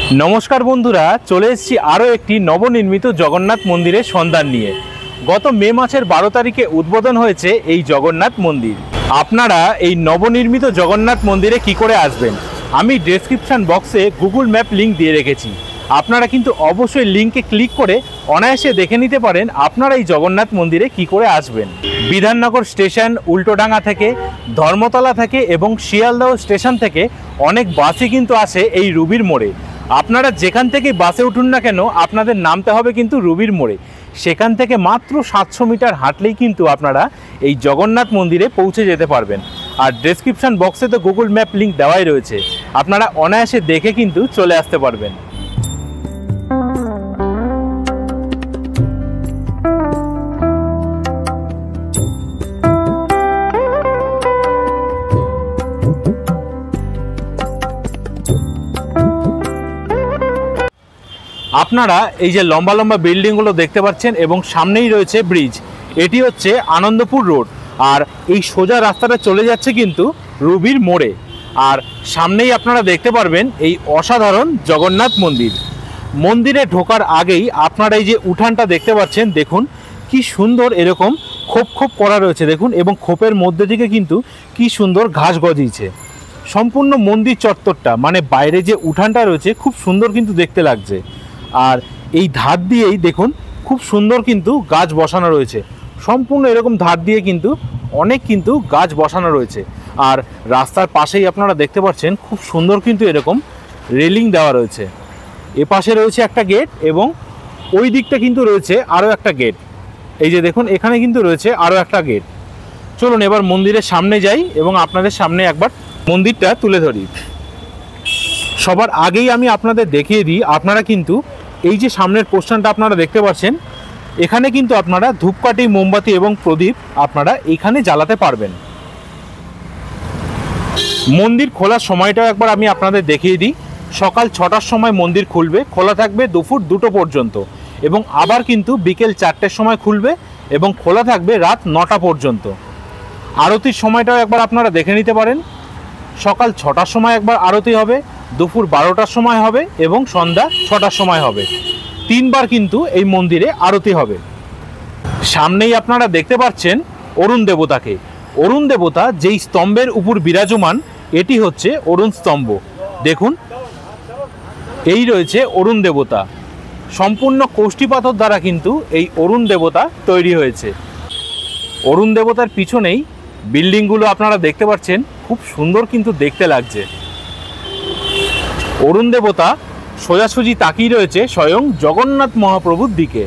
नमस्कार बंधुरा चले एसेছি आरो एकटी नवनिर्मित जगन्नाथ मंदिरेर सन्धान निये। गत मे मासेर 12 तारिखे उद्बोधन हयेছে এই जगन्नाथ मंदिर। आपनारा এই नवनिर्मित जगन्नाथ मंदिरे कि करे आसबेन आमी डेसक्रिपशन बक्से गुगल मैप लिंक दिए रेखेছি। আপনারা কিন্তু অবশ্যই লিংকে ক্লিক করে অনায়াসে দেখে নিতে পারেন আপনারা এই জগন্নাথ মন্দিরে কি করে আসবেন। বিধাননগর স্টেশন, উল্টোডাঙ্গা থেকে, ধর্মতলা থেকে এবং শিয়ালদহ স্টেশন থেকে অনেক বাসই কিন্তু আসে এই রুবির মোড়ে। আপনারা যেখান থেকে বাসে উঠুন না কেন আপনাদের নামতে হবে কিন্তু রুবির মোড়ে। সেখান থেকে মাত্র 700 মিটার হাঁটলেই কিন্তু আপনারা এই জগন্নাথ মন্দিরে পৌঁছে যেতে পারবেন। আর ডেসক্রিপশন বক্সে তো গুগল ম্যাপ লিংক দেওয়াই রয়েছে, আপনারা অনায়াসে দেখে কিন্তু চলে আসতে পারবেন। আপনারা এই যে লম্বা লম্বা বিল্ডিংগুলো দেখতে পাচ্ছেন এবং সামনেই রয়েছে ব্রিজ, এটি হচ্ছে আনন্দপুর রোড। আর এই সোজা রাস্তাটা চলে যাচ্ছে কিন্তু রুবির মোড়ে। আর সামনেই আপনারা দেখতে পারবেন এই অসাধারণ জগন্নাথ মন্দির। মন্দিরে ঢোকার আগেই আপনারা এই যে উঠানটা দেখতে পাচ্ছেন, দেখুন কি সুন্দর এরকম খোপ খোপ করা রয়েছে দেখুন, এবং খোপের মধ্যে থেকে কিন্তু কি সুন্দর ঘাস গজিয়েছে। সম্পূর্ণ মন্দির চত্বরটা মানে বাইরে যে উঠানটা রয়েছে খুব সুন্দর কিন্তু দেখতে লাগছে। আর এই ধার দিয়েই দেখুন খুব সুন্দর কিন্তু গাছ বসানো রয়েছে, সম্পূর্ণ এরকম ধার দিয়ে কিন্তু অনেক কিন্তু গাছ বসানো রয়েছে। আর রাস্তার পাশেই আপনারা দেখতে পাচ্ছেন খুব সুন্দর কিন্তু এরকম রেলিং দেওয়া রয়েছে। এ পাশে রয়েছে একটা গেট এবং ওই দিকটা কিন্তু রয়েছে আরও একটা গেট। এই যে দেখুন এখানে কিন্তু রয়েছে আরও একটা গেট। চলুন এবার মন্দিরের সামনে যাই এবং আপনাদের সামনে একবার মন্দিরটা তুলে ধরি। সবার আগেই আমি আপনাদের দেখিয়ে দিই, আপনারা কিন্তু এই যে সামনের পোস্টারটা আপনারা দেখতে পাচ্ছেন, এখানে কিন্তু আপনারা ধূপকাঠি, মোমবাতি এবং প্রদীপ আপনারা এখানে জ্বালাতে পারবেন। মন্দির খোলার সময়টাও একবার আমি আপনাদের দেখিয়ে দিই। সকাল 6টার সময় মন্দির খুলবে, খোলা থাকবে দুপুর 2টো পর্যন্ত, এবং আবার কিন্তু বিকেল 4টের সময় খুলবে এবং খোলা থাকবে রাত 9টা পর্যন্ত। আরতির সময়টাও একবার আপনারা দেখে নিতে পারেন। সকাল 6টার সময় একবার আরতি হবে, দুপুর 12টার সময় হবে এবং সন্ধ্যা 6টার সময় হবে। 3বার কিন্তু এই মন্দিরে আরতি হবে। সামনেই আপনারা দেখতে পাচ্ছেন অরুণ দেবতাকে। অরুণ দেবতা যেই স্তম্ভের উপর বিরাজমান এটি হচ্ছে অরুণ স্তম্ভ। দেখুন এই রয়েছে অরুণ দেবতা, সম্পূর্ণ কোষ্ঠী পাথর দ্বারা কিন্তু এই অরুণ দেবতা তৈরি হয়েছে। অরুণ দেবতার পিছনেই বিল্ডিংগুলো আপনারা দেখতে পাচ্ছেন, খুব সুন্দর কিন্তু দেখতে লাগছে। অরুণ দেবতা সোজাসুজি তাকিয়ে রয়েছে স্বয়ং জগন্নাথ মহাপ্রভুর দিকে।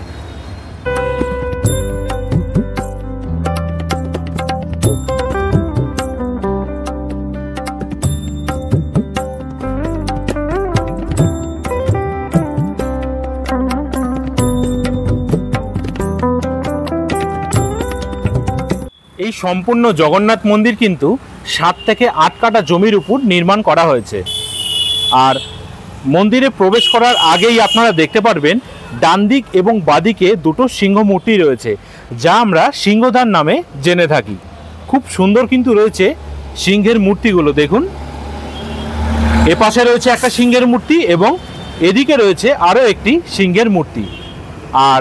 এই সম্পূর্ণ জগন্নাথ মন্দির কিন্তু 7 থেকে 8 কাঠা জমির উপর নির্মাণ করা হয়েছে। আর মন্দিরে প্রবেশ করার আগেই আপনারা দেখতে পারবেন ডান দিক এবং বাদিকে দুটো সিংহ মূর্তি রয়েছে, যা আমরা সিংহদ্বার নামে জেনে থাকি। খুব সুন্দর কিন্তু রয়েছে সিংহের মূর্তিগুলো। দেখুন এ পাশে রয়েছে একটা সিংহের মূর্তি এবং এদিকে রয়েছে আরও একটি সিংহের মূর্তি। আর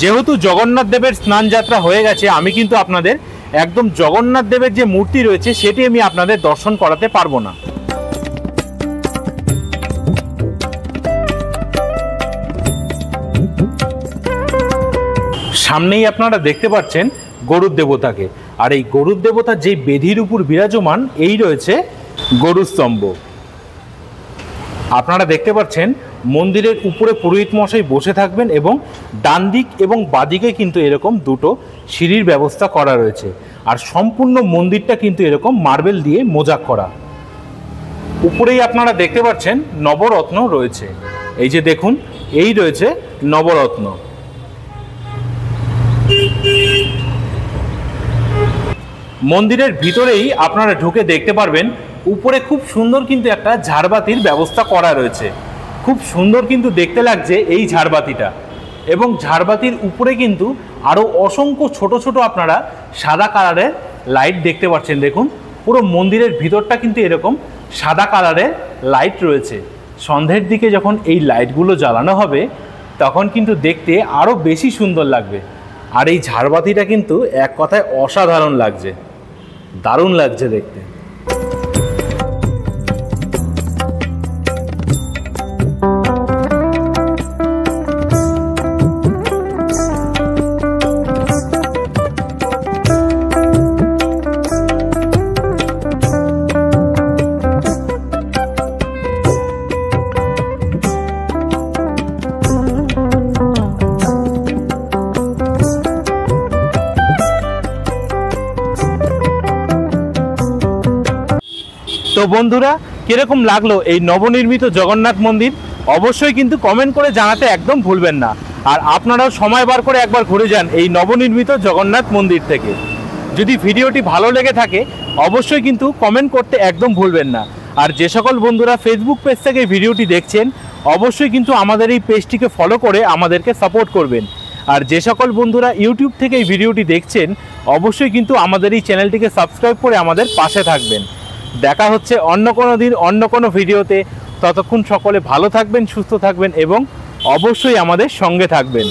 যেহেতু জগন্নাথ দেবের স্নান যাত্রা হয়ে গেছে, আমি কিন্তু আপনাদের একদম জগন্নাথ দেবের যে মূর্তি রয়েছে সেটি আমি আপনাদের দর্শন করাতে পারবো না। সামনেই আপনারা দেখতে পাচ্ছেন গরুর দেবতাকে। আর এই গরুর দেবতা যে বেদির উপর বিরাজমান এই রয়েছে গরুর স্তম্ভ। আপনারা দেখতে পাচ্ছেন মন্দিরের উপরে পুরোহিত মশাই বসে থাকবেন এবং ডান দিক এবং বাদিকে কিন্তু এরকম দুটো সিঁড়ির ব্যবস্থা করা রয়েছে। আর সম্পূর্ণ মন্দিরটা কিন্তু এরকম মার্বেল দিয়ে মোজাক করা। উপরেই আপনারা দেখতে পাচ্ছেন নবরত্ন রয়েছে। এই যে দেখুন এই রয়েছে নবরত্ন। মন্দিরের ভিতরেই আপনারা ঢুকে দেখতে পারবেন উপরে খুব সুন্দর কিন্তু একটা ঝাড়বাতির ব্যবস্থা করা রয়েছে। খুব সুন্দর কিন্তু দেখতে লাগছে এই ঝাড়বাতিটা, এবং ঝাড়বাতির উপরে কিন্তু আরও অসংখ্য ছোট ছোট আপনারা সাদা কালারের লাইট দেখতে পাচ্ছেন। দেখুন পুরো মন্দিরের ভিতরটা কিন্তু এরকম সাদা কালারের লাইট রয়েছে। সন্ধ্যের দিকে যখন এই লাইটগুলো জ্বালানো হবে তখন কিন্তু দেখতে আরও বেশি সুন্দর লাগবে। আর এই ঝাড়বাতিটা কিন্তু এক কথায় অসাধারণ লাগছে, দারুণ লাগছে দেখতে। তো বন্ধুরা, কিরকম লাগলো এই নবনির্মিত জগন্নাথ মন্দির অবশ্যই কিন্তু কমেন্ট করে জানাতে একদম ভুলবেন না। আর আপনারাও সময় বার করে একবার ঘুরে যান এই নবনির্মিত জগন্নাথ মন্দির থেকে। যদি ভিডিওটি ভালো লেগে থাকে অবশ্যই কিন্তু কমেন্ট করতে একদম ভুলবেন না। আর যে সকল বন্ধুরা ফেসবুক পেজ থেকে ভিডিওটি দেখছেন অবশ্যই কিন্তু আমাদের এই পেজটিকে ফলো করে আমাদেরকে সাপোর্ট করবেন। আর যে সকল বন্ধুরা ইউটিউব থেকে এই ভিডিওটি দেখছেন অবশ্যই কিন্তু আমাদের এই চ্যানেলটিকে সাবস্ক্রাইব করে আমাদের পাশে থাকবেন। দেখা হচ্ছে অন্য কোনো দিন অন্য কোনো ভিডিওতে। ততক্ষণ সকলে ভালো থাকবেন, সুস্থ থাকবেন এবং অবশ্যই আমাদের সঙ্গে থাকবেন।